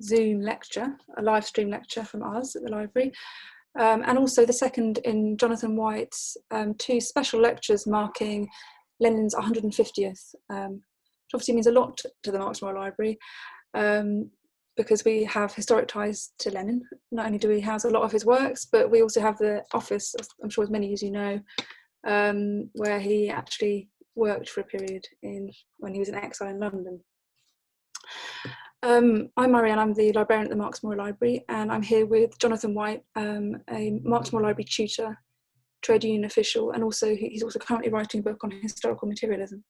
Zoom lecture, a live stream lecture from us at the library, and also the second in Jonathan White's 2 special lectures marking Lenin's 150th, which obviously means a lot to the Marx Memorial Library, because we have historic ties to Lenin. Not only do we house a lot of his works, but we also have the office, I'm sure as many as you know, where he actually worked for a period when he was in exile in London. I'm Marianne, I'm the librarian at the Marx Memorial Library, and I'm here with Jonathan White, a Marx Memorial Library tutor, trade union official, and also he's also currently writing a book on historical materialism.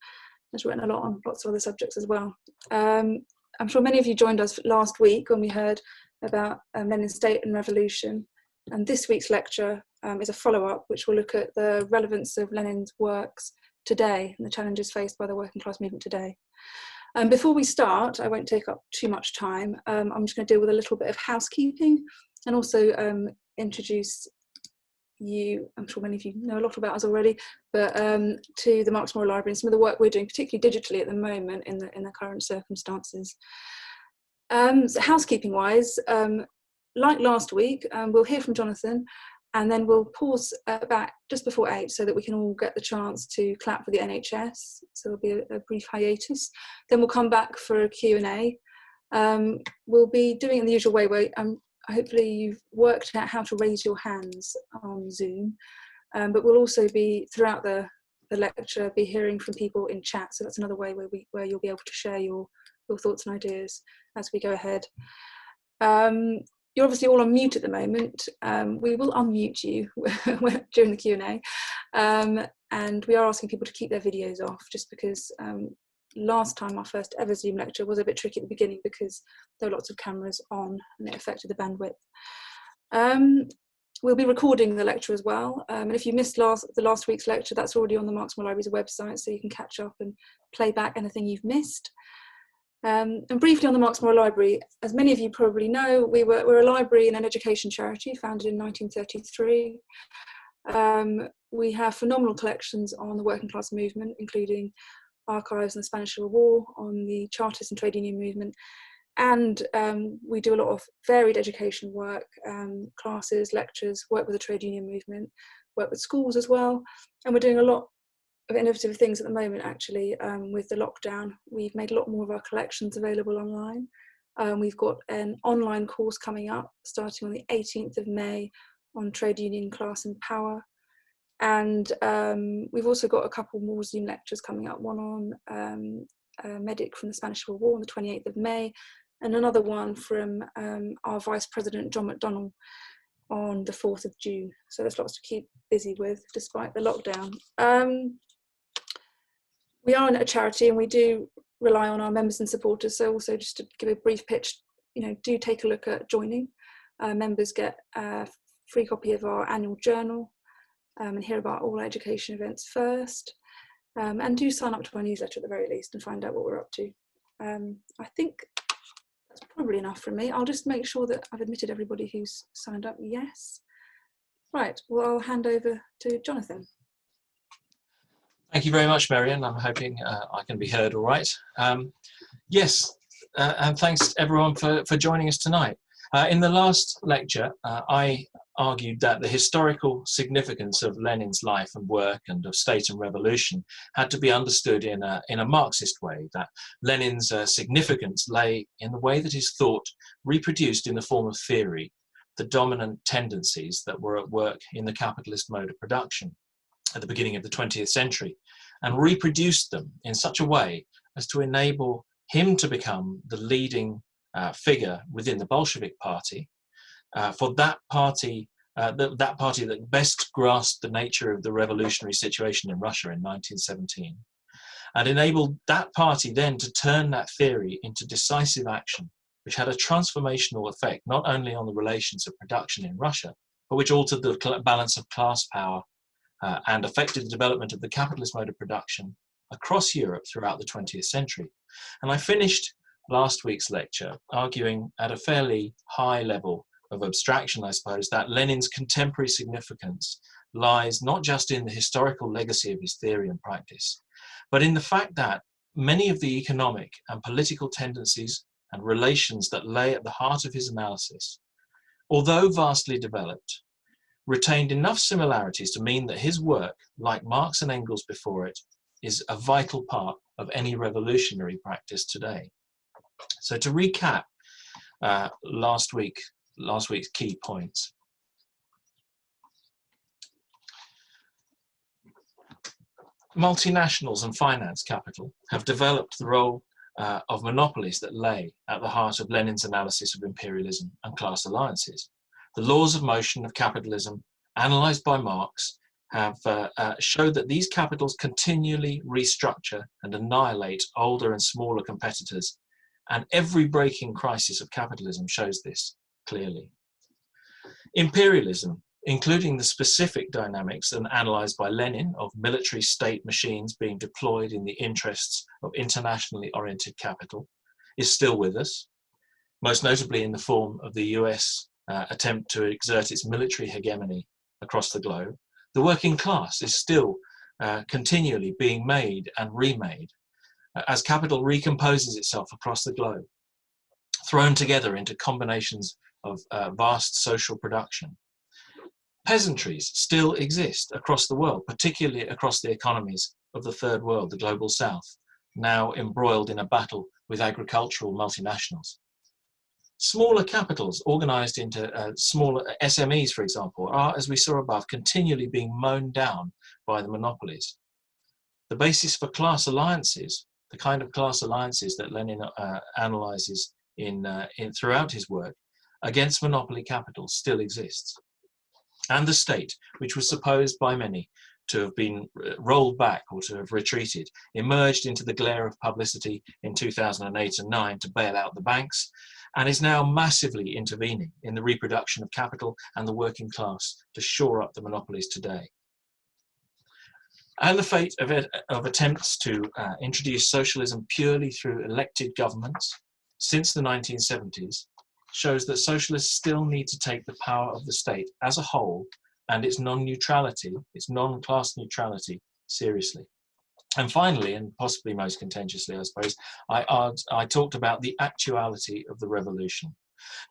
He's written a lot on lots of other subjects as well. I'm sure many of you joined us last week when we heard about Lenin's State and Revolution, and this week's lecture is a follow-up which will look at the relevance of Lenin's works today and the challenges faced by the working class movement today. Before we start, I won't take up too much time. I'm just going to deal with a little bit of housekeeping and also introduce you, I'm sure many of you know a lot about us already, but to the Marx Memorial Library and some of the work we're doing, particularly digitally at the moment in the current circumstances. So housekeeping wise, like last week, we'll hear from Jonathan, and then we'll pause back just before 8 so that we can all get the chance to clap for the NHS. So there'll be a brief hiatus. Then we'll come back for a Q&A. We'll be doing it in the usual way where hopefully you've worked out how to raise your hands on Zoom, but we'll also be, throughout the lecture, be hearing from people in chat. So that's another way where you'll be able to share your thoughts and ideas as we go ahead. You're obviously all on mute at the moment. We will unmute you during the Q&A. And we are asking people to keep their videos off, just because last time our first ever Zoom lecture was a bit tricky at the beginning because there were lots of cameras on and it affected the bandwidth. We'll be recording the lecture as well. And if you missed the last week's lecture, that's already on the Marx Memorial Library's website, so you can catch up and play back anything you've missed. And briefly on the Marx Memorial Library, as many of you probably know, we're a library and an education charity founded in 1933. We have phenomenal collections on the working class movement, including archives on the Spanish Civil War, on the Chartist and trade union movement, and we do a lot of varied education work, classes, lectures, work with the trade union movement, work with schools as well, and we're doing a lot of innovative things at the moment actually. With the lockdown, we've made a lot more of our collections available online. We've got an online course coming up starting on the 18th of May on trade union, class and power. And we've also got a couple more Zoom lectures coming up, one on a medic from the Spanish Civil War on the 28th of May, and another one from our Vice President, John McDonnell, on the 4th of June. So there's lots to keep busy with despite the lockdown. We are a charity and we do rely on our members and supporters. So also just to give a brief pitch, do take a look at joining. Members get a free copy of our annual journal and hear about all our education events first. And do sign up to our newsletter at the very least and find out what we're up to. I think that's probably enough from me. I'll just make sure that I've admitted everybody who's signed up. Yes. Right, well, I'll hand over to Jonathan. Thank you very much, Marianne. I'm hoping I can be heard all right. Yes, and thanks everyone for joining us tonight. In the last lecture, I argued that the historical significance of Lenin's life and work and of state and revolution had to be understood in a Marxist way, that Lenin's significance lay in the way that his thought reproduced in the form of theory the dominant tendencies that were at work in the capitalist mode of production at the beginning of the 20th century, and reproduced them in such a way as to enable him to become the leading figure within the Bolshevik party, for that party that best grasped the nature of the revolutionary situation in Russia in 1917, and enabled that party then to turn that theory into decisive action, which had a transformational effect not only on the relations of production in Russia, but which altered the balance of class power and affected the development of the capitalist mode of production across Europe throughout the 20th century. And I finished last week's lecture arguing at a fairly high level of abstraction, I suppose, that Lenin's contemporary significance lies not just in the historical legacy of his theory and practice, but in the fact that many of the economic and political tendencies and relations that lay at the heart of his analysis, although vastly developed, retained enough similarities to mean that his work, like Marx and Engels before it, is a vital part of any revolutionary practice today. So to recap last week's key points. Multinationals and finance capital have developed the role of monopolies that lay at the heart of Lenin's analysis of imperialism and class alliances. The laws of motion of capitalism, analysed by Marx, have showed that these capitals continually restructure and annihilate older and smaller competitors, and every breaking crisis of capitalism shows this clearly. Imperialism, including the specific dynamics and analysed by Lenin of military state machines being deployed in the interests of internationally oriented capital, is still with us, most notably in the form of the US attempt to exert its military hegemony across the globe. The working class is still continually being made and remade as capital recomposes itself across the globe, thrown together into combinations of vast social production. Peasantries still exist across the world, particularly across the economies of the third world, the global south, now embroiled in a battle with agricultural multinationals. Smaller capitals organized into smaller SMEs, for example, are, as we saw above, continually being mown down by the monopolies. The basis for class alliances, the kind of class alliances that Lenin analyzes throughout his work against monopoly capital, still exists. And the state, which was supposed by many to have been rolled back or to have retreated, emerged into the glare of publicity in 2008 and 9 to bail out the banks, and is now massively intervening in the reproduction of capital and the working class to shore up the monopolies today. And the fate of attempts to introduce socialism purely through elected governments since the 1970s shows that socialists still need to take the power of the state as a whole and its non-neutrality, its non-class neutrality, seriously. And finally, and possibly most contentiously, I suppose, I talked about the actuality of the revolution.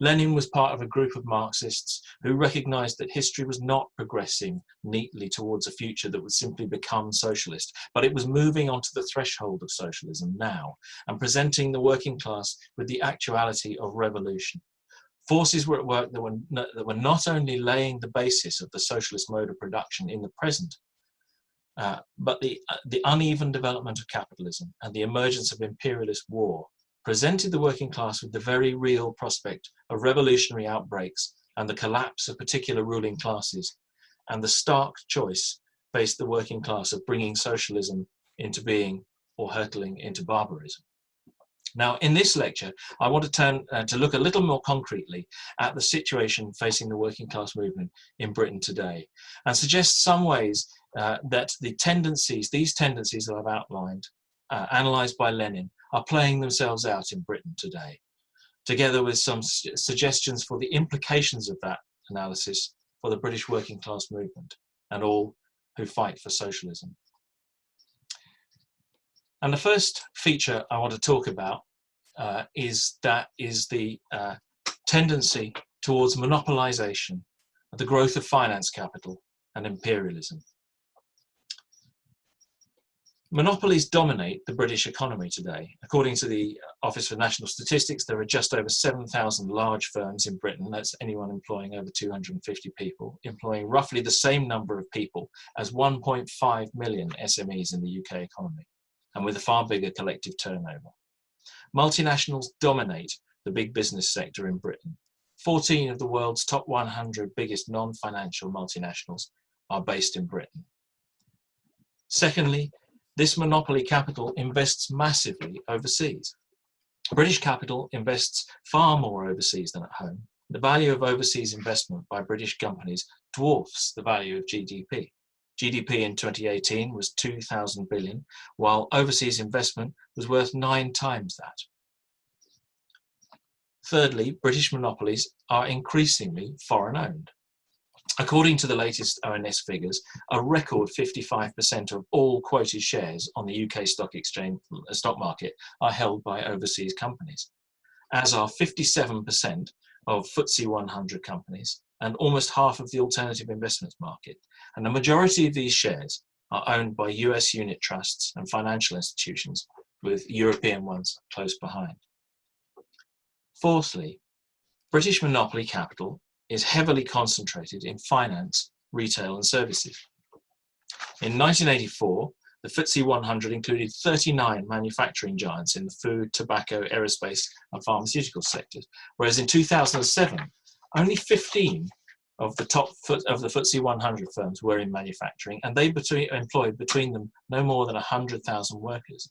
Lenin was part of a group of Marxists who recognized that history was not progressing neatly towards a future that would simply become socialist, but it was moving onto the threshold of socialism now and presenting the working class with the actuality of revolution. Forces were at work that were not only laying the basis of the socialist mode of production in the present, but the uneven development of capitalism and the emergence of imperialist war presented the working class with the very real prospect of revolutionary outbreaks and the collapse of particular ruling classes, and the stark choice faced the working class of bringing socialism into being or hurtling into barbarism. Now, in this lecture, I want to turn to look a little more concretely at the situation facing the working class movement in Britain today, and suggest some ways that these tendencies that I've outlined, analysed by Lenin, are playing themselves out in Britain today, together with some suggestions for the implications of that analysis for the British working class movement and all who fight for socialism. And the first feature I want to talk about is the tendency towards monopolization, the growth of finance capital and imperialism. Monopolies dominate the British economy today. According to the Office for National Statistics, there are just over 7,000 large firms in Britain. That's anyone employing over 250 people, employing roughly the same number of people as 1.5 million SMEs in the UK economy, and with a far bigger collective turnover. Multinationals dominate the big business sector in Britain. 14 of the world's top 100 biggest non-financial multinationals are based in Britain. Secondly, this monopoly capital invests massively overseas. British capital invests far more overseas than at home. The value of overseas investment by British companies dwarfs the value of GDP. GDP in 2018 was 2,000 billion, while overseas investment was worth 9 times that. Thirdly, British monopolies are increasingly foreign-owned. According to the latest ONS figures, a record 55% of all quoted shares on the UK stock market are held by overseas companies. as are 57% of FTSE 100 companies and almost half of the alternative investments market. And the majority of these shares are owned by US unit trusts and financial institutions, with European ones close behind. Fourthly, British monopoly capital is heavily concentrated in finance, retail and services. In 1984, the FTSE 100 included 39 manufacturing giants in the food, tobacco, aerospace and pharmaceutical sectors, whereas in 2007, only 15 of the top of the FTSE 100 firms were in manufacturing, and they employed between them no more than 100,000 workers.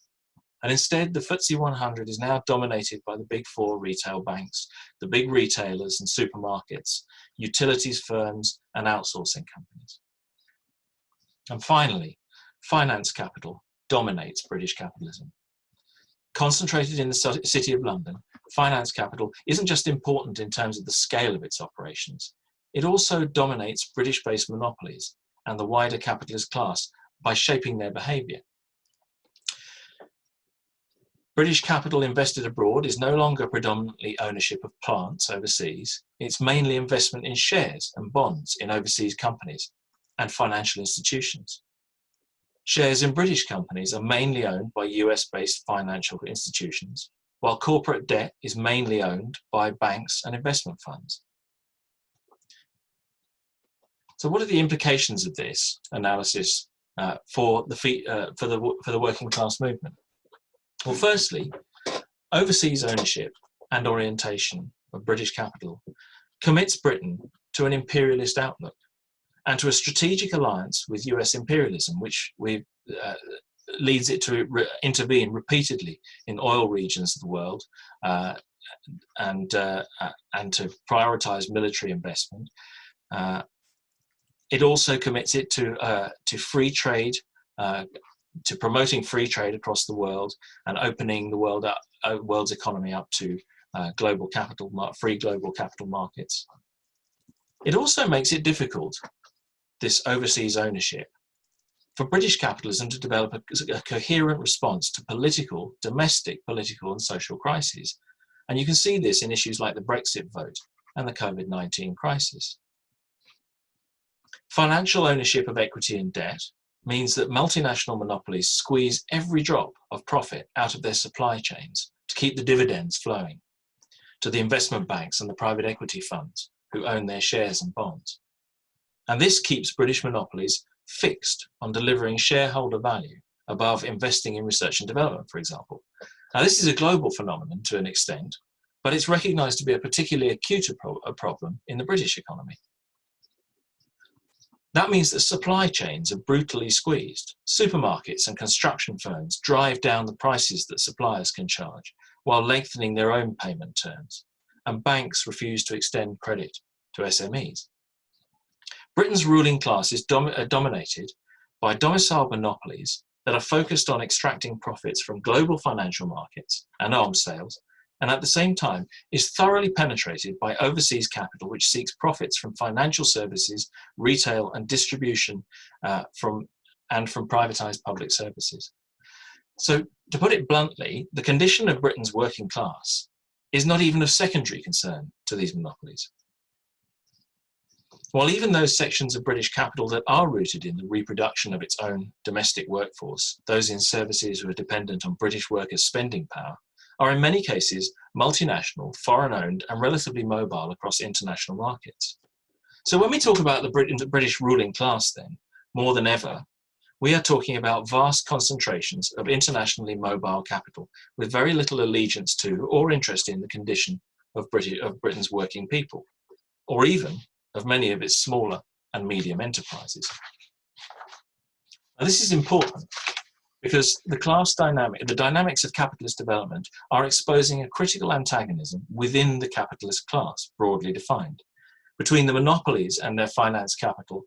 And instead, the FTSE 100 is now dominated by the big four retail banks, the big retailers and supermarkets, utilities firms and outsourcing companies. And finally, finance capital dominates British capitalism. Concentrated in the City of London, finance capital isn't just important in terms of the scale of its operations, it also dominates British-based monopolies and the wider capitalist class by shaping their behaviour. British capital invested abroad is no longer predominantly ownership of plants overseas, it's mainly investment in shares and bonds in overseas companies and financial institutions. Shares in British companies are mainly owned by US-based financial institutions, while corporate debt is mainly owned by banks and investment funds. So what are the implications of this analysis for the working class movement? Well, firstly, overseas ownership and orientation of British capital commits Britain to an imperialist outlook and to a strategic alliance with US imperialism, which leads it to intervene repeatedly in oil regions of the world and to prioritize military investment. It also commits it to free trade, to promoting free trade across the world and opening the world's economy up to free global capital markets. It also makes it difficult, this overseas ownership, for British capitalism to develop a coherent response to domestic political and social crises. And you can see this in issues like the Brexit vote and the COVID-19 crisis. Financial ownership of equity and debt means that multinational monopolies squeeze every drop of profit out of their supply chains to keep the dividends flowing to the investment banks and the private equity funds who own their shares and bonds. And this keeps British monopolies fixed on delivering shareholder value above investing in research and development, for example. Now, this is a global phenomenon to an extent, but it's recognised to be a particularly acute problem in the British economy. That means that supply chains are brutally squeezed. Supermarkets and construction firms drive down the prices that suppliers can charge while lengthening their own payment terms, and banks refuse to extend credit to SMEs. Britain's ruling class is dominated by domiciled monopolies that are focused on extracting profits from global financial markets and arms sales, and at the same time is thoroughly penetrated by overseas capital which seeks profits from financial services, retail and distribution from privatised public services. So, to put it bluntly, the condition of Britain's working class is not even of secondary concern to these monopolies. While even those sections of British capital that are rooted in the reproduction of its own domestic workforce, those in services who are dependent on British workers' spending power, are in many cases multinational, foreign-owned and relatively mobile across international markets. So when we talk about the British ruling class then, more than ever, we are talking about vast concentrations of internationally mobile capital with very little allegiance to or interest in the condition of Britain's working people, or even of many of its smaller and medium enterprises. Now, this is important because the dynamics of capitalist development are exposing a critical antagonism within the capitalist class, broadly defined, between the monopolies and their finance capital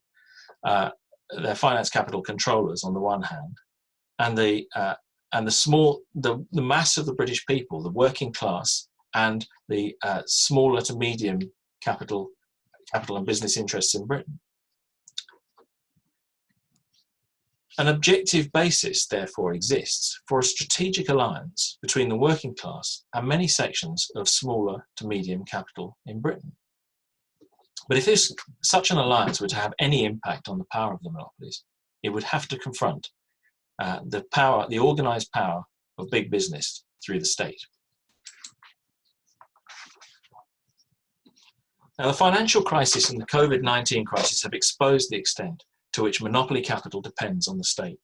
controllers on the one hand, and the mass of the British people, the working class, and the smaller to medium capital and business interests in Britain. An objective basis, therefore, exists for a strategic alliance between the working class and many sections of smaller to medium capital in Britain. But if such an alliance were to have any impact on the power of the monopolies, it would have to confront the organised power of big business through the state. Now, the financial crisis and the COVID-19 crisis have exposed the extent to which monopoly capital depends on the state.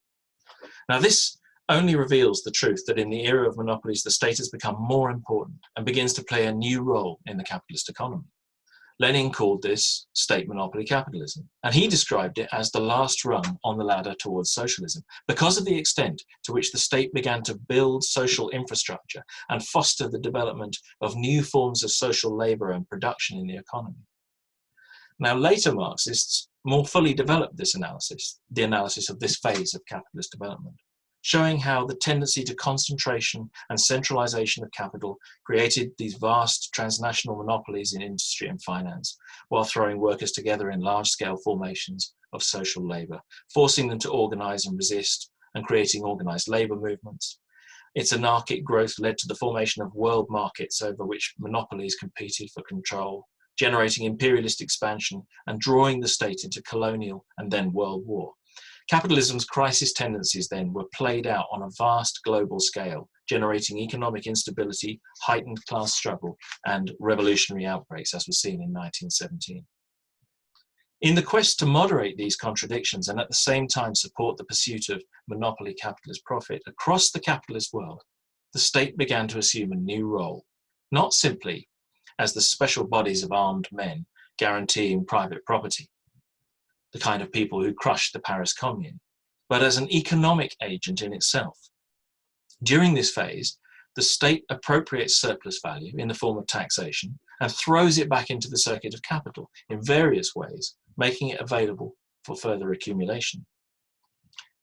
Now, this only reveals the truth that in the era of monopolies, the state has become more important and begins to play a new role in the capitalist economy. Lenin called this state monopoly capitalism, and he described it as the last rung on the ladder towards socialism because of the extent to which the state began to build social infrastructure and foster the development of new forms of social labour and production in the economy. Now, later Marxists more fully developed this analysis, the analysis of this phase of capitalist development, showing how the tendency to concentration and centralization of capital created these vast transnational monopolies in industry and finance, while throwing workers together in large-scale formations of social labor, forcing them to organize and resist, and creating organized labor movements. Its anarchic growth led to the formation of world markets over which monopolies competed for control, generating imperialist expansion and drawing the state into colonial and then world war. Capitalism's crisis tendencies then were played out on a vast global scale, generating economic instability, heightened class struggle, and revolutionary outbreaks, as was seen in 1917. In the quest to moderate these contradictions and at the same time support the pursuit of monopoly capitalist profit across the capitalist world, the state began to assume a new role, not simply as the special bodies of armed men guaranteeing private property, the kind of people who crushed the Paris Commune, but as an economic agent in itself. During this phase, the state appropriates surplus value in the form of taxation and throws it back into the circuit of capital in various ways, making it available for further accumulation.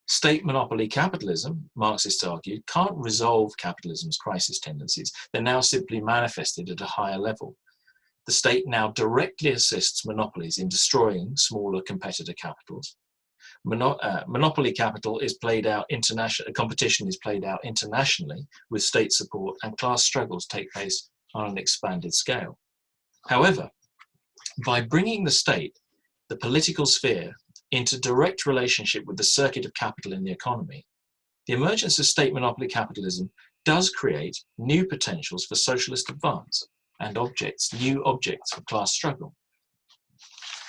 State monopoly capitalism, Marxists argued, can't resolve capitalism's crisis tendencies. They're now simply manifested at a higher level. The state now directly assists monopolies in destroying smaller competitor capitals. Monopoly capital is played out competition is played out internationally with state support, and class struggles take place on an expanded scale. However, by bringing the state, the political sphere, into direct relationship with the circuit of capital in the economy, the emergence of state monopoly capitalism does create new potentials for socialist advance and new objects of class struggle.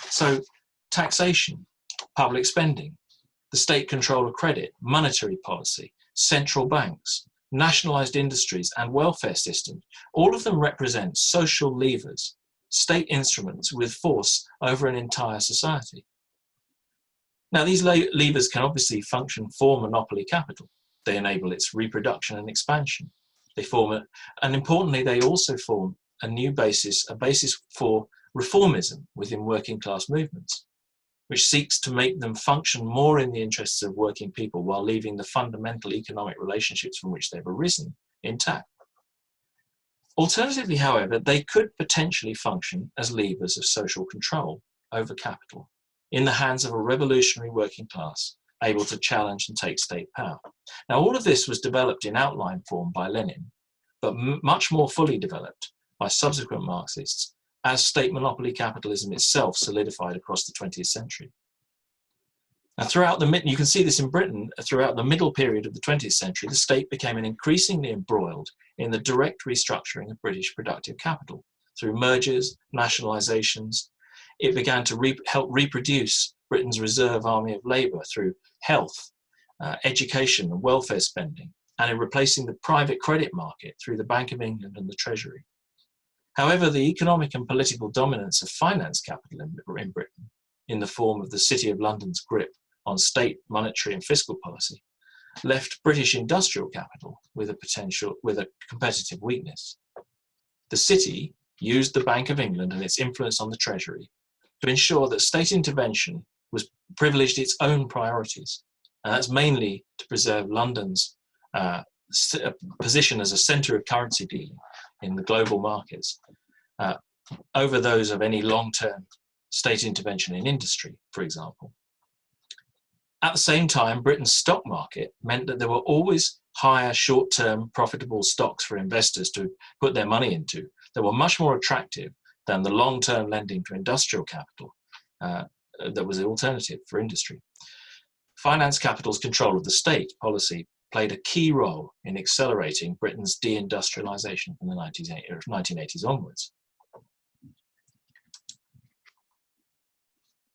So, taxation, public spending, the state control of credit, monetary policy, central banks, nationalized industries and welfare systems, all of them represent social levers, state instruments with force over an entire society. Now, these levers can obviously function for monopoly capital. They enable its reproduction and expansion. And importantly, they also form a basis for reformism within working class movements, which seeks to make them function more in the interests of working people while leaving the fundamental economic relationships from which they've arisen intact. Alternatively, however, they could potentially function as levers of social control over capital in the hands of a revolutionary working class able to challenge and take state power. Now, all of this was developed in outline form by Lenin, but much more fully developed by subsequent Marxists as state monopoly capitalism itself solidified across the 20th century. Now, you can see this in Britain, throughout the middle period of the 20th century, the state became increasingly embroiled in the direct restructuring of British productive capital through mergers, nationalisations. It began to help reproduce Britain's reserve army of labour through health, education and welfare spending, and in replacing the private credit market through the Bank of England and the Treasury. However, the economic and political dominance of finance capital in Britain, in the form of the City of London's grip on state monetary and fiscal policy, left British industrial capital with a competitive weakness. The City used the Bank of England and its influence on the Treasury to ensure that state intervention was privileged its own priorities, and that's mainly to preserve London's position as a centre of currency dealing in the global markets over those of any long-term state intervention in industry, for example. At the same time, Britain's stock market meant that there were always higher short-term profitable stocks for investors to put their money into that were much more attractive than the long-term lending to industrial capital that was an alternative for industry. Finance capital's control of the state policy played a key role in accelerating Britain's deindustrialisation from the 1980s onwards.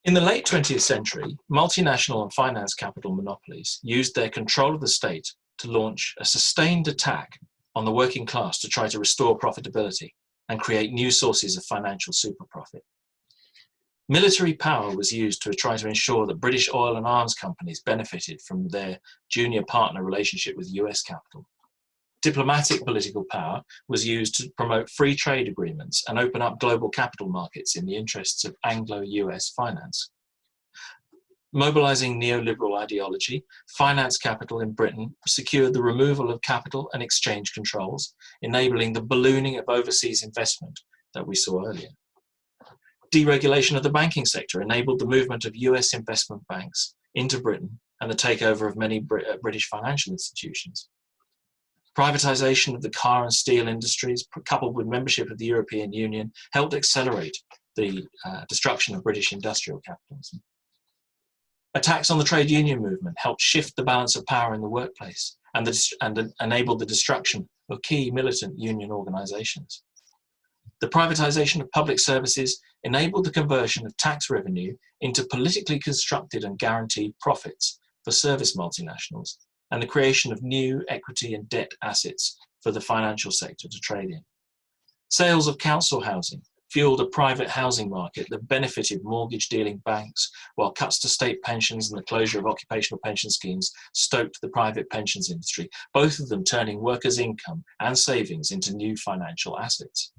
In the late 20th century, multinational and finance capital monopolies used their control of the state to launch a sustained attack on the working class to try to restore profitability and create new sources of financial super profit. Military power was used to try to ensure that British oil and arms companies benefited from their junior partner relationship with US capital. Diplomatic political power was used to promote free trade agreements and open up global capital markets in the interests of Anglo-US finance. Mobilizing neoliberal ideology, finance capital in Britain secured the removal of capital and exchange controls, enabling the ballooning of overseas investment that we saw earlier. Deregulation of the banking sector enabled the movement of US investment banks into Britain and the takeover of many British financial institutions. Privatisation of the car and steel industries, coupled with membership of the European Union, helped accelerate the destruction of British industrial capitalism. Attacks on the trade union movement helped shift the balance of power in the workplace and enabled the destruction of key militant union organisations. The privatisation of public services enabled the conversion of tax revenue into politically constructed and guaranteed profits for service multinationals, and the creation of new equity and debt assets for the financial sector to trade in. Sales of council housing fueled a private housing market that benefited mortgage-dealing banks, while cuts to state pensions and the closure of occupational pension schemes stoked the private pensions industry, both of them turning workers' income and savings into new financial assets.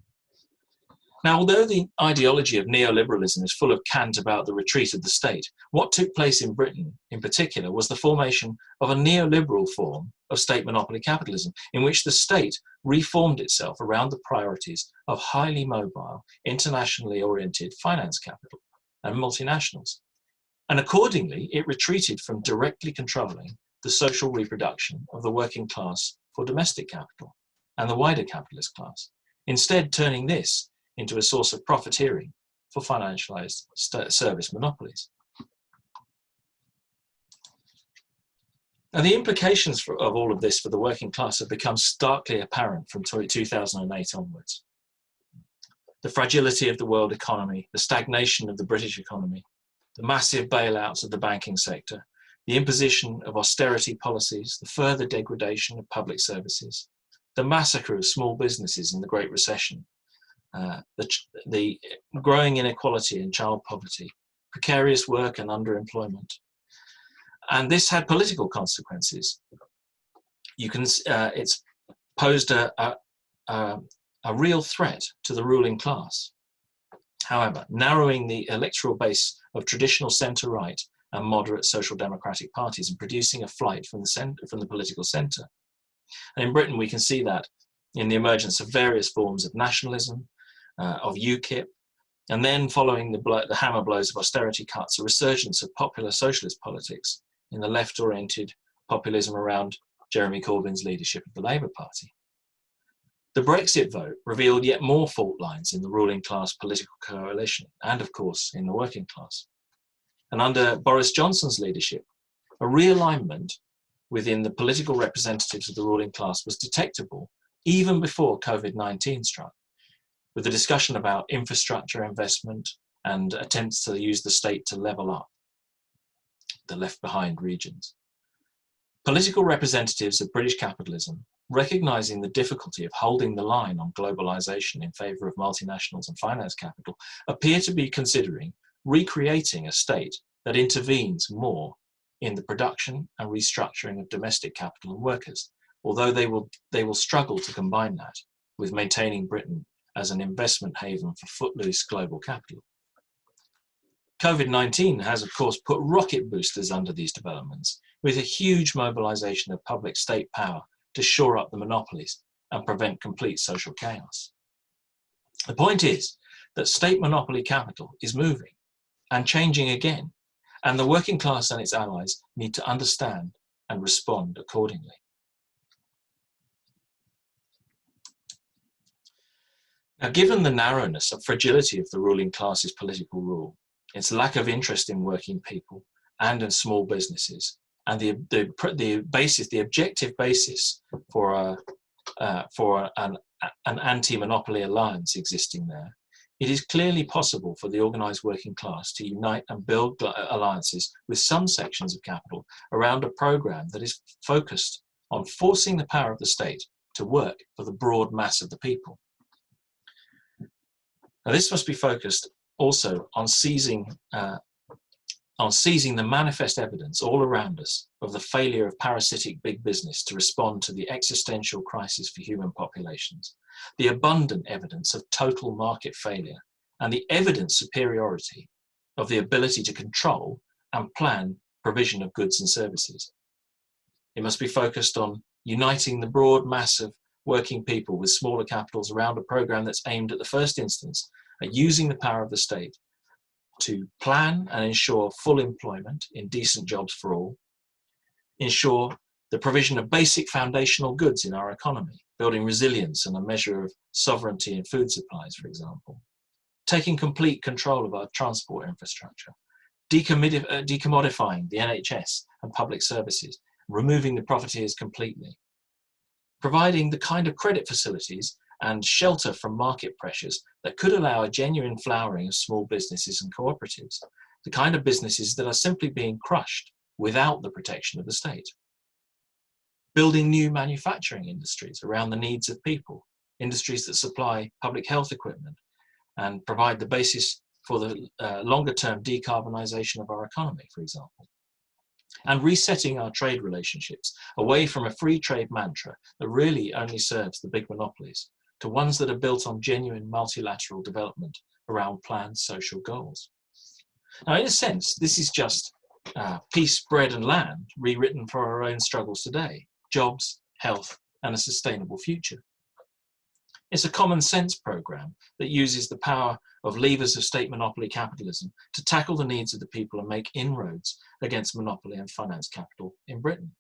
Now, although the ideology of neoliberalism is full of cant about the retreat of the state, what took place in Britain in particular was the formation of a neoliberal form of state monopoly capitalism, in which the state reformed itself around the priorities of highly mobile, internationally oriented finance capital and multinationals. And accordingly, it retreated from directly controlling the social reproduction of the working class for domestic capital and the wider capitalist class, instead turning this into a source of profiteering for financialized service monopolies. Now, the implications of all of this for the working class have become starkly apparent from 2008 onwards. The fragility of the world economy, the stagnation of the British economy, the massive bailouts of the banking sector, the imposition of austerity policies, the further degradation of public services, the massacre of small businesses in the Great Recession, the growing inequality and child poverty, precarious work and underemployment. And this had political consequences. It's posed a real threat to the ruling class. However, narrowing the electoral base of traditional centre-right and moderate social democratic parties and producing a flight from the political centre. And in Britain, we can see that in the emergence of various forms of nationalism, of UKIP, and then following the hammer blows of austerity cuts, a resurgence of popular socialist politics in the left-oriented populism around Jeremy Corbyn's leadership of the Labour Party. The Brexit vote revealed yet more fault lines in the ruling class political coalition and, of course, in the working class. And under Boris Johnson's leadership, a realignment within the political representatives of the ruling class was detectable even before COVID-19 struck, with the discussion about infrastructure investment and attempts to use the state to level up the left-behind regions. Political representatives of British capitalism, recognising the difficulty of holding the line on globalisation in favour of multinationals and finance capital, appear to be considering recreating a state that intervenes more in the production and restructuring of domestic capital and workers, although they will struggle to combine that with maintaining Britain as an investment haven for footloose global capital. COVID-19 has, of course, put rocket boosters under these developments, with a huge mobilisation of public state power to shore up the monopolies and prevent complete social chaos. The point is that state monopoly capital is moving and changing again, and the working class and its allies need to understand and respond accordingly. Now, given the narrowness and fragility of the ruling class's political rule, its lack of interest in working people and in small businesses, and the objective basis for an anti-monopoly alliance existing there, it is clearly possible for the organised working class to unite and build alliances with some sections of capital around a programme that is focused on forcing the power of the state to work for the broad mass of the people. Now, this must be focused also on seizing the manifest evidence all around us of the failure of parasitic big business to respond to the existential crisis for human populations, the abundant evidence of total market failure, and the evident superiority of the ability to control and plan provision of goods and services. It must be focused on uniting the broad mass of working people with smaller capitals around a programme that's aimed at the first instance at using the power of the state to plan and ensure full employment in decent jobs for all, ensure the provision of basic foundational goods in our economy, building resilience and a measure of sovereignty in food supplies, for example, taking complete control of our transport infrastructure, decommodifying the NHS and public services, removing the profiteers completely, providing the kind of credit facilities and shelter from market pressures that could allow a genuine flowering of small businesses and cooperatives, the kind of businesses that are simply being crushed without the protection of the state. Building new manufacturing industries around the needs of people, industries that supply public health equipment and provide the basis for the longer-term decarbonisation of our economy, for example. And resetting our trade relationships away from a free trade mantra that really only serves the big monopolies to ones that are built on genuine multilateral development around planned social goals. Now, in a sense, this is just peace, bread and land rewritten for our own struggles today: jobs, health and a sustainable future. It's a common sense programme that uses the power of levers of state monopoly capitalism to tackle the needs of the people and make inroads against monopoly and finance capital in Britain.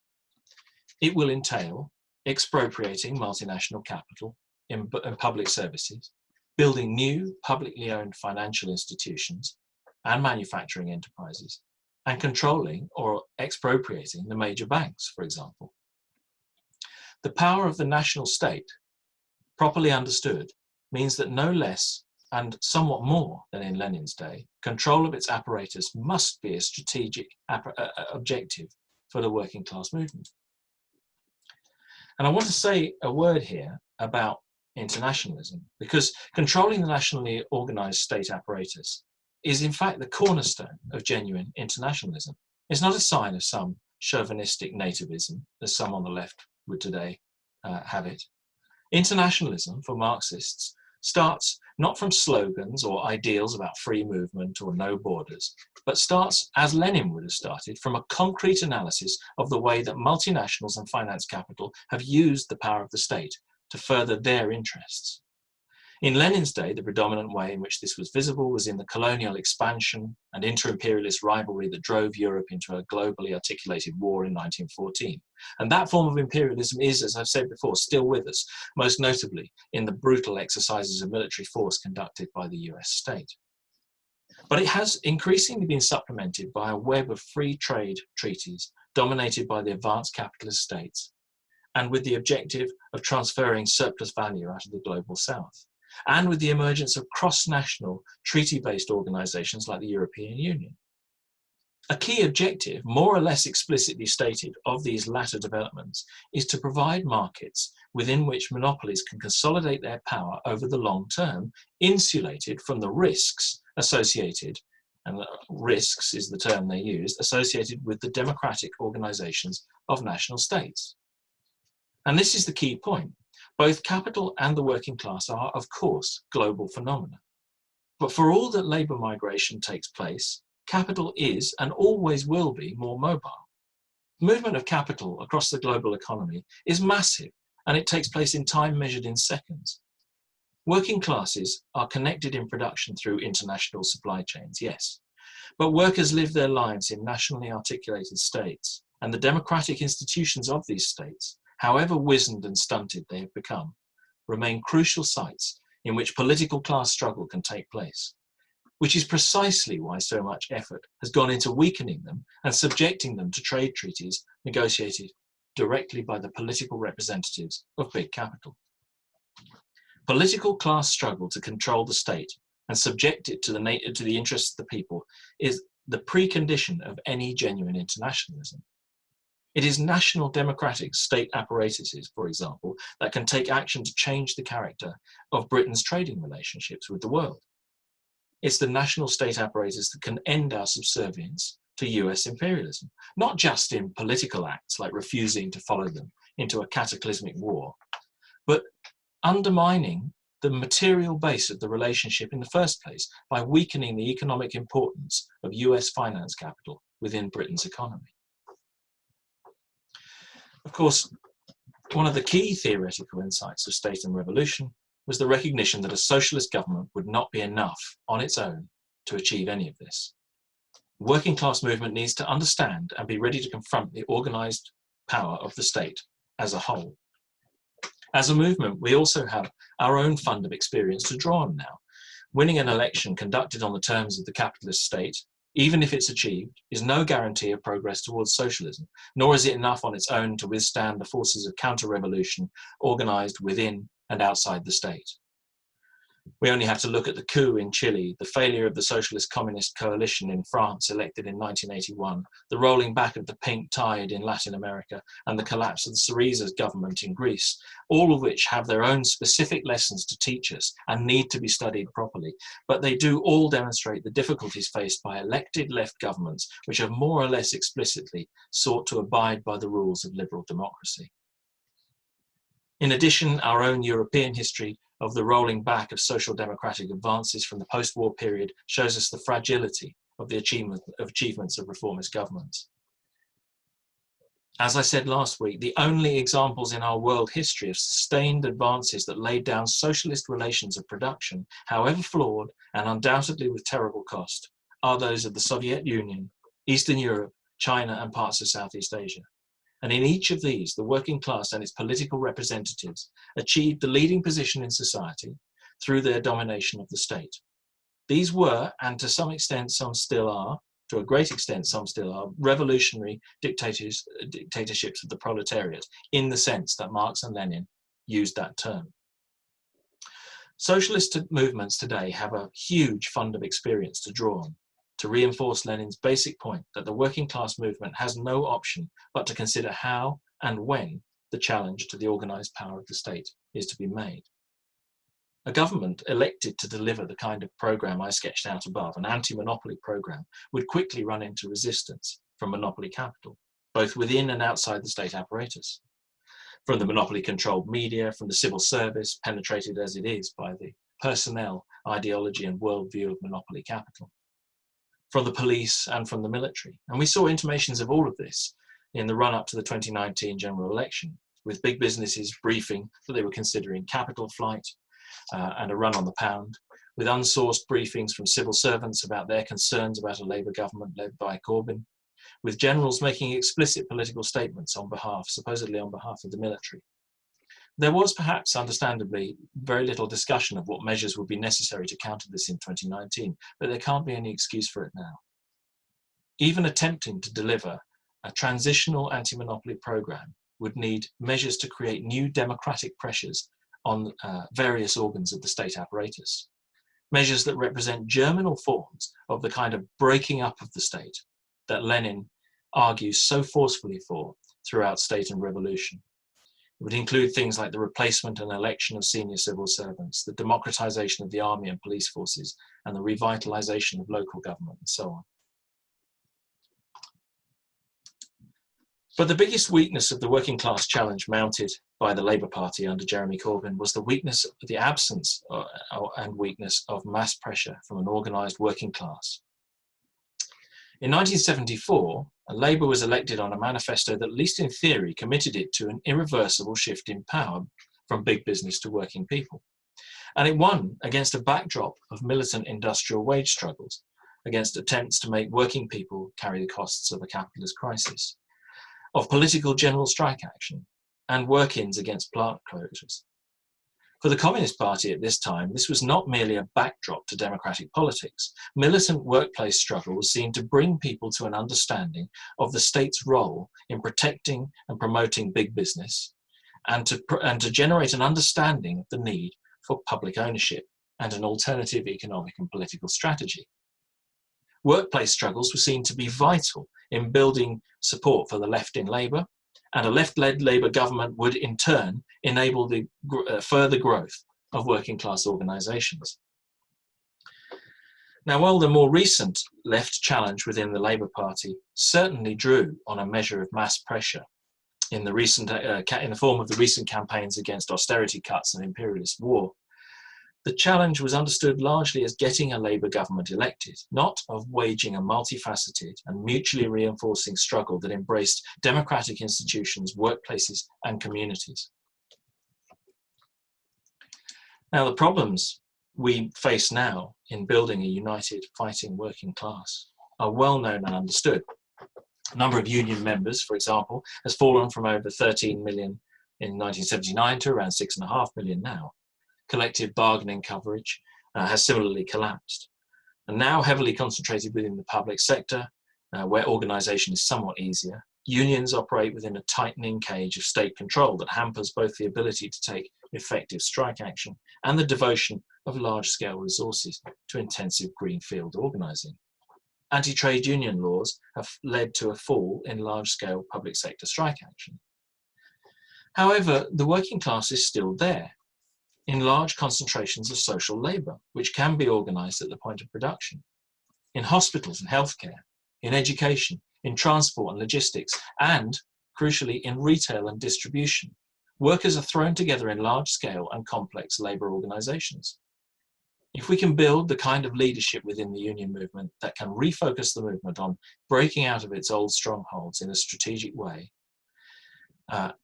It will entail expropriating multinational capital in public services, building new publicly owned financial institutions and manufacturing enterprises, and controlling or expropriating the major banks, for example. The power of the national state, properly understood, means that no less and somewhat more than in Lenin's day, control of its apparatus must be a strategic objective for the working class movement. And I want to say a word here about internationalism, because controlling the nationally organised state apparatus is in fact the cornerstone of genuine internationalism. It's not a sign of some chauvinistic nativism, as some on the left would today have it. Internationalism, for Marxists, starts not from slogans or ideals about free movement or no borders, but starts, as Lenin would have started, from a concrete analysis of the way that multinationals and finance capital have used the power of the state to further their interests. In Lenin's day, the predominant way in which this was visible was in the colonial expansion and inter-imperialist rivalry that drove Europe into a globally articulated war in 1914. And that form of imperialism is, as I've said before, still with us, most notably in the brutal exercises of military force conducted by the US state. But it has increasingly been supplemented by a web of free trade treaties dominated by the advanced capitalist states, and with the objective of transferring surplus value out of the global south, and with the emergence of cross-national treaty-based organisations like the European Union. A key objective, more or less explicitly stated, of these latter developments is to provide markets within which monopolies can consolidate their power over the long term, insulated from the risks associated, and risks is the term they used, associated with the democratic organisations of national states. And this is the key point. Both capital and the working class are, of course, global phenomena. But for all that labour migration takes place, capital is and always will be more mobile. Movement of capital across the global economy is massive, and it takes place in time measured in seconds. Working classes are connected in production through international supply chains, yes, But workers live their lives in nationally articulated states, and the democratic institutions of these states, however wizened and stunted they have become, remain crucial sites in which political class struggle can take place, which is precisely why so much effort has gone into weakening them and subjecting them to trade treaties negotiated directly by the political representatives of big capital. Political class struggle to control the state and subject it to the interests of the people is the precondition of any genuine internationalism. It is national democratic state apparatuses, for example, that can take action to change the character of Britain's trading relationships with the world. It's the national state apparatus that can end our subservience to US imperialism, not just in political acts like refusing to follow them into a cataclysmic war, but undermining the material base of the relationship in the first place by weakening the economic importance of US finance capital within Britain's economy. Of course, one of the key theoretical insights of State and Revolution was the recognition that a socialist government would not be enough on its own to achieve any of this. The working class movement needs to understand and be ready to confront the organised power of the state as a whole. As a movement, we also have our own fund of experience to draw on now. Winning an election conducted on the terms of the capitalist state, even if it's achieved, is no guarantee of progress towards socialism, nor is it enough on its own to withstand the forces of counter-revolution organised within and outside the state. We only have to look at the coup in Chile, the failure of the Socialist Communist Coalition in France elected in 1981, the rolling back of the pink tide in Latin America, and the collapse of the Syriza's government in Greece, all of which have their own specific lessons to teach us and need to be studied properly. But they do all demonstrate the difficulties faced by elected left governments, which have more or less explicitly sought to abide by the rules of liberal democracy. In addition, our own European history of the rolling back of social democratic advances from the post-war period shows us the fragility of the achievements of reformist governments. As I said last week, the only examples in our world history of sustained advances that laid down socialist relations of production, however flawed and undoubtedly with terrible cost, are those of the Soviet Union, Eastern Europe, China, and parts of Southeast Asia. And in each of these, the working class and its political representatives achieved the leading position in society through their domination of the state. These were, and to some extent some still are, to a great extent some still are, revolutionary dictatorships of the proletariat, in the sense that Marx and Lenin used that term. Socialist movements today have a huge fund of experience to draw on, to reinforce Lenin's basic point that the working class movement has no option but to consider how and when the challenge to the organised power of the state is to be made. A government elected to deliver the kind of programme I sketched out above, an anti-monopoly programme, would quickly run into resistance from monopoly capital, both within and outside the state apparatus. From the monopoly-controlled media, from the civil service, penetrated as it is by the personnel, ideology and worldview of monopoly capital, from the police and from the military. And we saw intimations of all of this in the run-up to the 2019 general election, with big businesses briefing that they were considering capital flight and a run on the pound, with unsourced briefings from civil servants about their concerns about a Labour government led by Corbyn, with generals making explicit political statements on behalf, supposedly on behalf of the military. There was perhaps, understandably, very little discussion of what measures would be necessary to counter this in 2019, but there can't be any excuse for it now. Even attempting to deliver a transitional anti-monopoly programme would need measures to create new democratic pressures on various organs of the state apparatus, measures that represent germinal forms of the kind of breaking up of the state that Lenin argues so forcefully for throughout State and Revolution. It would include things like the replacement and election of senior civil servants, the democratization of the army and police forces, and the revitalization of local government, and so on. But the biggest weakness of the working class challenge mounted by the Labour Party under Jeremy Corbyn was the absence and weakness of mass pressure from an organised working class. In 1974, Labour was elected on a manifesto that, at least in theory, committed it to an irreversible shift in power from big business to working people. And it won against a backdrop of militant industrial wage struggles, against attempts to make working people carry the costs of a capitalist crisis, of political general strike action, and work-ins against plant closures. For the Communist Party at this time, this was not merely a backdrop to democratic politics. Militant workplace struggle was seen to bring people to an understanding of the state's role in protecting and promoting big business, and to generate an understanding of the need for public ownership and an alternative economic and political strategy. Workplace struggles were seen to be vital in building support for the left in Labour, and a left-led Labour government would in turn enable the further growth of working class organisations. Now, while the more recent left challenge within the Labour Party certainly drew on a measure of mass pressure in the form of the recent campaigns against austerity cuts and imperialist war, the challenge was understood largely as getting a Labour government elected, not of waging a multifaceted and mutually reinforcing struggle that embraced democratic institutions, workplaces, and communities. Now, the problems we face now in building a united, fighting working class are well known and understood. The number of union members, for example, has fallen from over 13 million in 1979 to around 6.5 million now. Collective bargaining coverage has similarly collapsed, and now heavily concentrated within the public sector, where organisation is somewhat easier. Unions operate within a tightening cage of state control that hampers both the ability to take effective strike action and the devotion of large-scale resources to intensive greenfield organising. Anti-trade union laws have led to a fall in large-scale public sector strike action. However, the working class is still there, in large concentrations of social labour, which can be organised at the point of production, in hospitals and healthcare, in education, in transport and logistics, and, crucially, in retail and distribution. Workers are thrown together in large-scale and complex labour organisations. If we can build the kind of leadership within the union movement that can refocus the movement on breaking out of its old strongholds in a strategic way,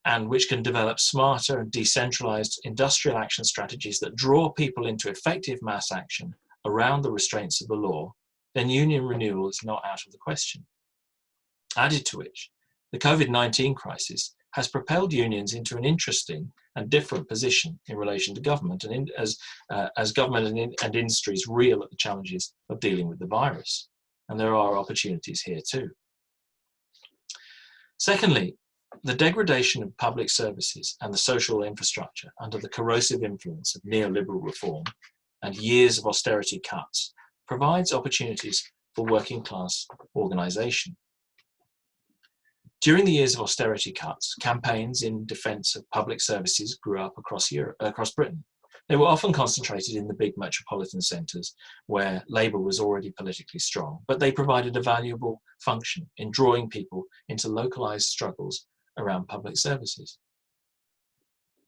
and which can develop smarter and decentralized industrial action strategies that draw people into effective mass action around the restraints of the law, then union renewal is not out of the question. Added to which, the COVID-19 crisis has propelled unions into an interesting and different position in relation to government, and as government and industries reel at the challenges of dealing with the virus. And there are opportunities here too. Secondly, the degradation of public services and the social infrastructure under the corrosive influence of neoliberal reform and years of austerity cuts provides opportunities for working class organisation. During the years of austerity cuts, campaigns in defence of public services grew up across Britain. They were often concentrated in the big metropolitan centres where Labour was already politically strong, but they provided a valuable function in drawing people into localised struggles around public services.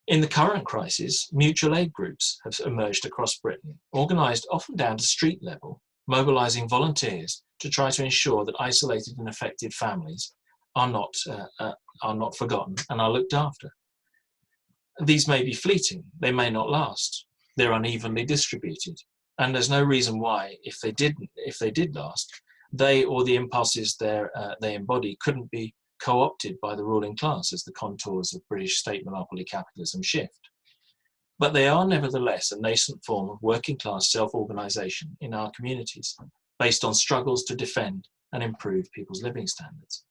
In the current crisis, mutual aid groups have emerged across Britain, organised often down to street level, mobilising volunteers to try to ensure that isolated and affected families are not forgotten and are looked after. These may be fleeting, they may not last, they're unevenly distributed, and there's no reason why, if they did last, they or the impulses they embody couldn't be co-opted by the ruling class as the contours of British state monopoly capitalism shift. But they are nevertheless a nascent form of working class self-organisation in our communities, based on struggles to defend and improve people's living standards.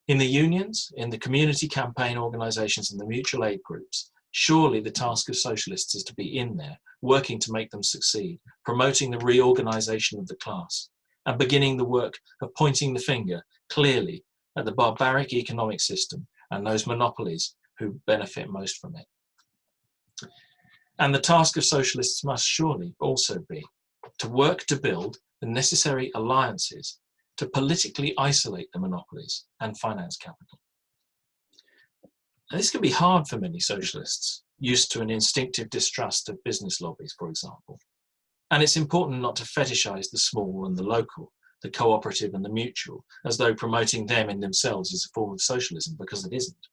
In the unions, in the community campaign organisations and the mutual aid groups, surely the task of socialists is to be in there, working to make them succeed, promoting the reorganisation of the class, and beginning the work of pointing the finger clearly at the barbaric economic system and those monopolies who benefit most from it. And the task of socialists must surely also be to work to build the necessary alliances to politically isolate the monopolies and finance capital. And this can be hard for many socialists, used to an instinctive distrust of business lobbies, for example. And it's important not to fetishize the small and the local, the cooperative and the mutual, as though promoting them in themselves is a form of socialism, because it isn't.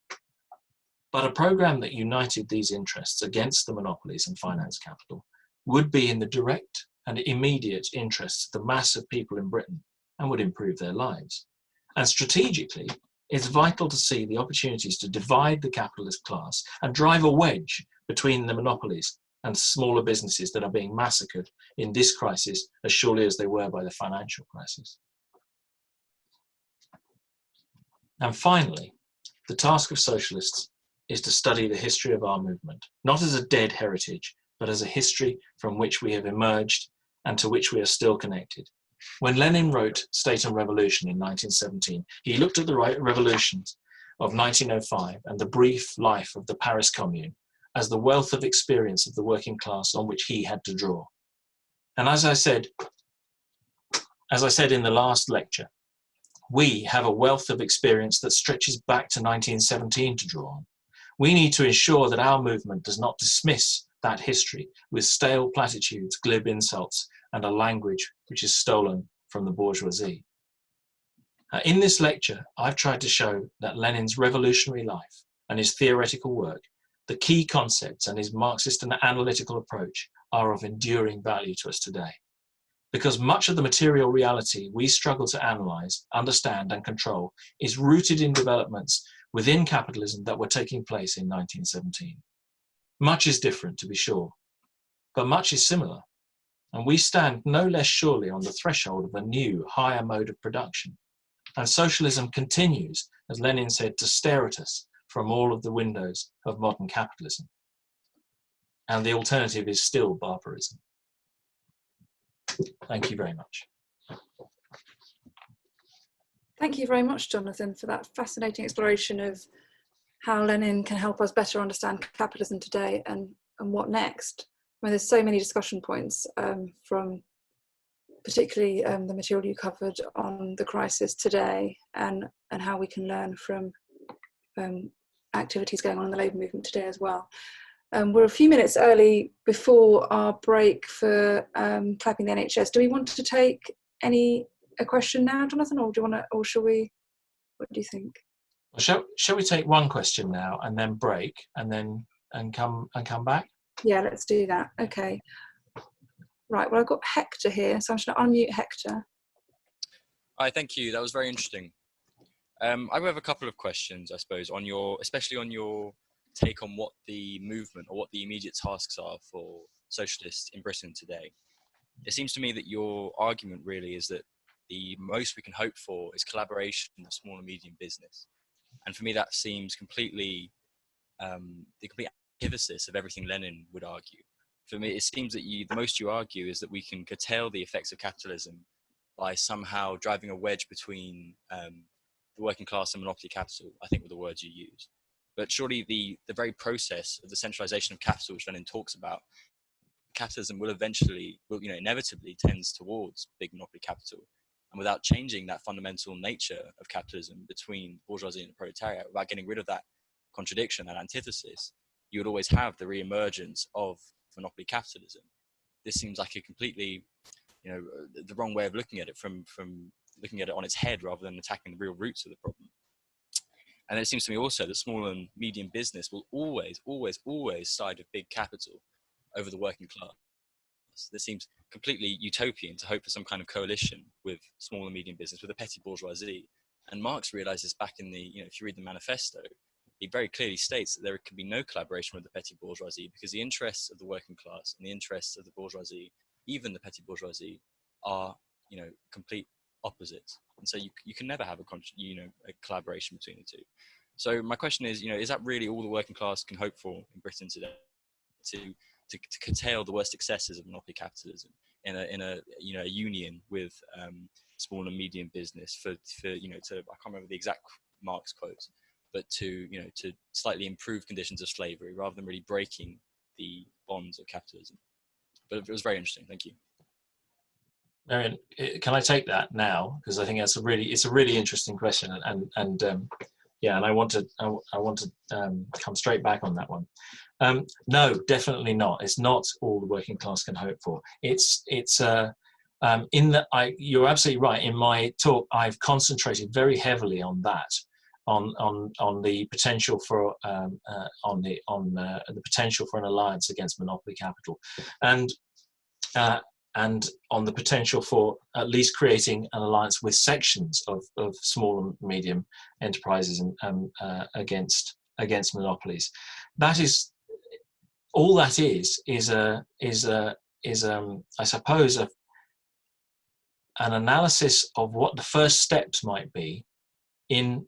But a program that united these interests against the monopolies and finance capital would be in the direct and immediate interests of the mass of people in Britain and would improve their lives. And strategically, it's vital to see the opportunities to divide the capitalist class and drive a wedge between the monopolies and smaller businesses that are being massacred in this crisis as surely as they were by the financial crisis. And finally, the task of socialists is to study the history of our movement, not as a dead heritage, but as a history from which we have emerged and to which we are still connected. When Lenin wrote State and Revolution in 1917, he looked at the revolutions of 1905 and the brief life of the Paris Commune as the wealth of experience of the working class on which he had to draw. And as I said in the last lecture, we have a wealth of experience that stretches back to 1917 to draw on. We need to ensure that our movement does not dismiss that history with stale platitudes, glib insults, and a language which is stolen from the bourgeoisie. In this lecture, I've tried to show that Lenin's revolutionary life and his theoretical work, the key concepts and his Marxist and analytical approach are of enduring value to us today. Because much of the material reality we struggle to analyse, understand and control is rooted in developments within capitalism that were taking place in 1917. Much is different, to be sure, but much is similar, and we stand no less surely on the threshold of a new, higher mode of production. And socialism continues, as Lenin said, to stare at us from all of the windows of modern capitalism. And the alternative is still barbarism. Thank you very much. Thank you very much, Jonathan, for that fascinating exploration of how Lenin can help us better understand capitalism today and what next. I mean, there's so many discussion points from particularly the material you covered on the crisis today and how we can learn from activities going on in the labour movement today as well. We're a few minutes early before our break for clapping the NHS. Do we want to take a question now, Jonathan, or shall we? What do you think? Well, shall we take one question now and then break and come back? Yeah, let's do that. Okay. Right. Well, I've got Hector here, so I'm just going to unmute Hector. Hi, thank you. That was very interesting. I have a couple of questions, I suppose, especially on your take on what the movement or what the immediate tasks are for socialists in Britain today. It seems to me that your argument really is that the most we can hope for is collaboration of small and medium business. And for me, that seems completely the complete antithesis of everything Lenin would argue. For me, it seems that the most you argue is that we can curtail the effects of capitalism by somehow driving a wedge between the working class and monopoly capital, I think were the words you used. But surely the very process of the centralization of capital, which Lenin talks about, capitalism will inevitably tends towards big monopoly capital. And without changing that fundamental nature of capitalism between bourgeoisie and the proletariat, without getting rid of that contradiction, that antithesis, you would always have the re-emergence of monopoly capitalism. This seems like a completely, the wrong way of looking at it, from looking at it on its head rather than attacking the real roots of the problem. And it seems to me also that small and medium business will always side with big capital over the working class. This seems completely utopian to hope for some kind of coalition with small and medium business, with the petty bourgeoisie. And Marx realized this back in if you read the manifesto, he very clearly states that there can be no collaboration with the petty bourgeoisie because the interests of the working class and the interests of the bourgeoisie, even the petty bourgeoisie, are complete opposites. And so you can never have a collaboration between the two. So my question is, is that really all the working class can hope for in Britain today, to curtail the worst excesses of monopoly capitalism in a union with small and medium business to I can't remember the exact Marx quotes, but to slightly improve conditions of slavery rather than really breaking the bonds of capitalism? But it was very interesting. Thank you. Marion, can I take that now? Because I think it's a really interesting question, and I want to come straight back on that one. No, definitely not. It's not all the working class can hope for. You're absolutely right. In my talk, I've concentrated very heavily on that, on the potential for the potential for an alliance against monopoly capital, and on the potential for at least creating an alliance with sections of small and medium enterprises against monopolies. That is all. That is I suppose an analysis of what the first steps might be in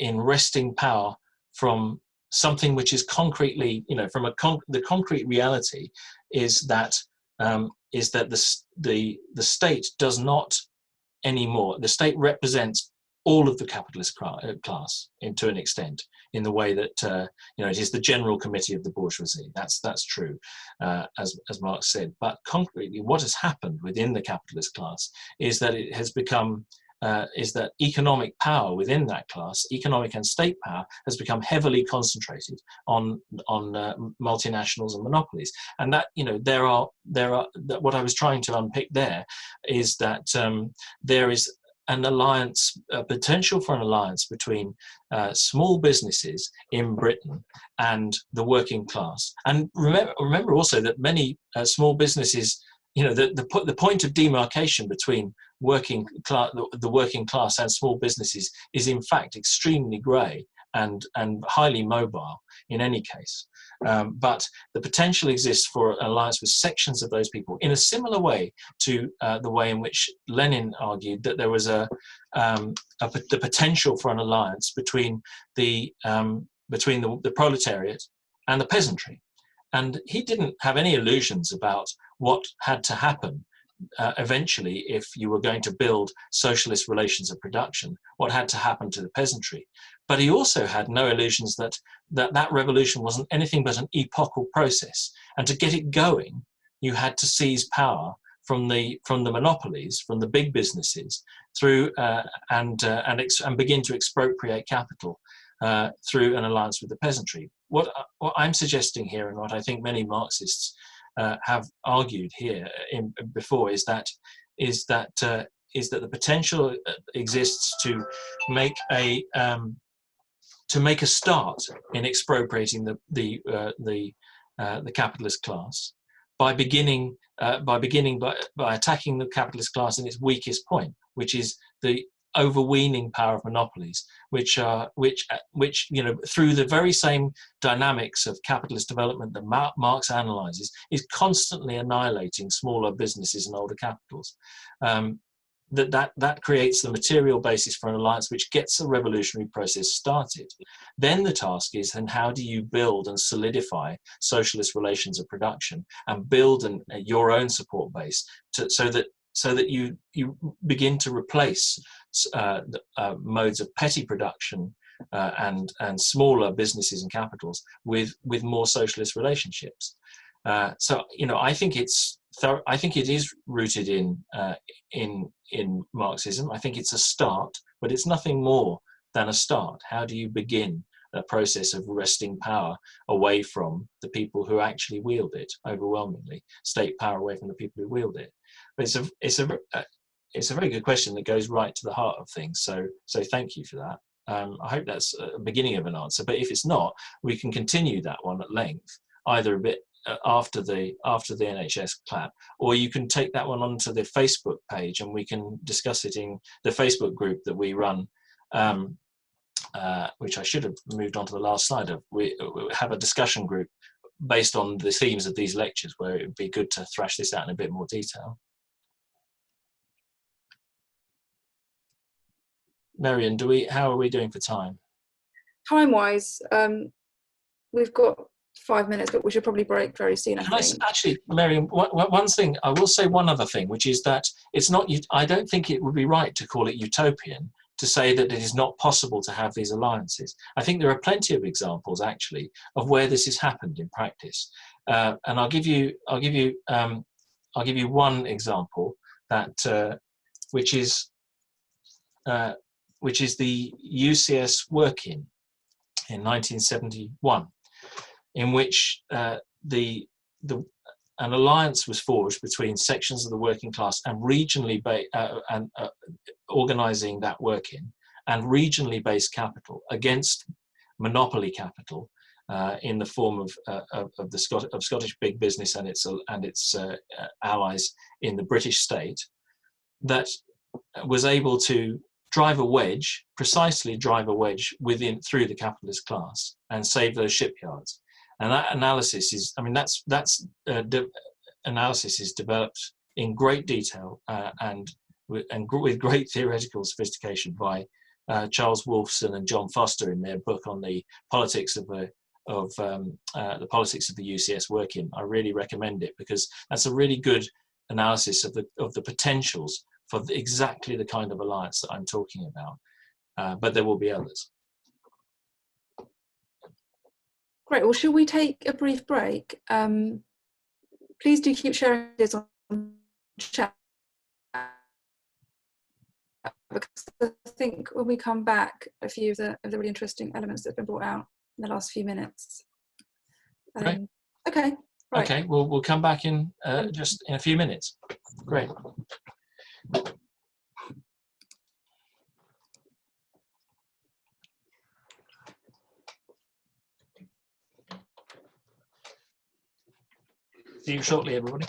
wresting power from something which is concretely, from the concrete reality is that the state does not anymore. The state represents all of the capitalist class to an extent, in the way that it is the general committee of the bourgeoisie. That's true, as Marx said. But concretely, what has happened within the capitalist class is that it has become is that economic power within that class, economic and state power, has become heavily concentrated on multinationals and monopolies. And that, there are what I was trying to unpick there is that there is an alliance, a potential for an alliance between small businesses in Britain and the working class. And remember also that many small businesses, the point of demarcation between the working class and small businesses is in fact extremely grey and highly mobile in any case. But the potential exists for an alliance with sections of those people in a similar way to the way in which Lenin argued that there was the potential for an alliance between the proletariat and the peasantry. And he didn't have any illusions about what had to happen eventually if you were going to build socialist relations of production, what had to happen to the peasantry. But he also had no illusions that revolution wasn't anything but an epochal process. And to get it going, you had to seize power from the monopolies, from the big businesses, through and begin to expropriate capital through an alliance with the peasantry. What I'm suggesting here, and what I think many Marxists have argued here before, is that the potential exists to make a start in expropriating the capitalist class by attacking the capitalist class in its weakest point, which is the overweening power of monopolies, which through the very same dynamics of capitalist development that Marx analyzes, is constantly annihilating smaller businesses and older capitals. That creates the material basis for an alliance which gets a revolutionary process started. Then the task is, then how do you build and solidify socialist relations of production and build your own support base so that you begin to replace modes of petty production and smaller businesses and capitals with more socialist relationships. So I think it is rooted in Marxism. I think it's a start, but it's nothing more than a start. How do you begin a process of wresting power away from the people who actually wield it, overwhelmingly, state power away from the people who wield it? But it's a very good question that goes right to the heart of things. So thank you for that. I hope that's a beginning of an answer. But if it's not, we can continue that one at length, either a bit after the NHS clap, or you can take that one onto the Facebook page and we can discuss it in the Facebook group that we run, which I should have moved on to the last slide of. We have a discussion group based on the themes of these lectures, where it would be good to thrash this out in a bit more detail. Marion, how are we doing for time? Time-wise, we've got 5 minutes, but we should probably break very soon, I think. Actually, Marion, one thing, I will say one other thing, which is that it's not, I don't think it would be right to call it utopian, to say that it is not possible to have these alliances. I think there are plenty of examples, actually, of where this has happened in practice. And I'll give you one example that which is the UCS work-in 1971, in which an alliance was forged between sections of the working class and regionally organising that work-in and regionally based capital against monopoly capital in the form of Scottish big business and its allies in the British state, that was able to precisely drive a wedge through the capitalist class and save those shipyards. And that analysis is, I mean, analysis is developed in great detail and with great theoretical sophistication by Charles Wolfson and John Foster in their book on the politics of the UCS working. I really recommend it, because that's a really good analysis of the potentials for exactly the kind of alliance that I'm talking about. But there will be others. Great. Well, shall we take a brief break? Please do keep sharing this on chat, because I think when we come back, a few of the really interesting elements that have been brought out in the last few minutes. Great. Okay. Right. Okay. We'll come back in just in a few minutes. Great. See you shortly, everybody.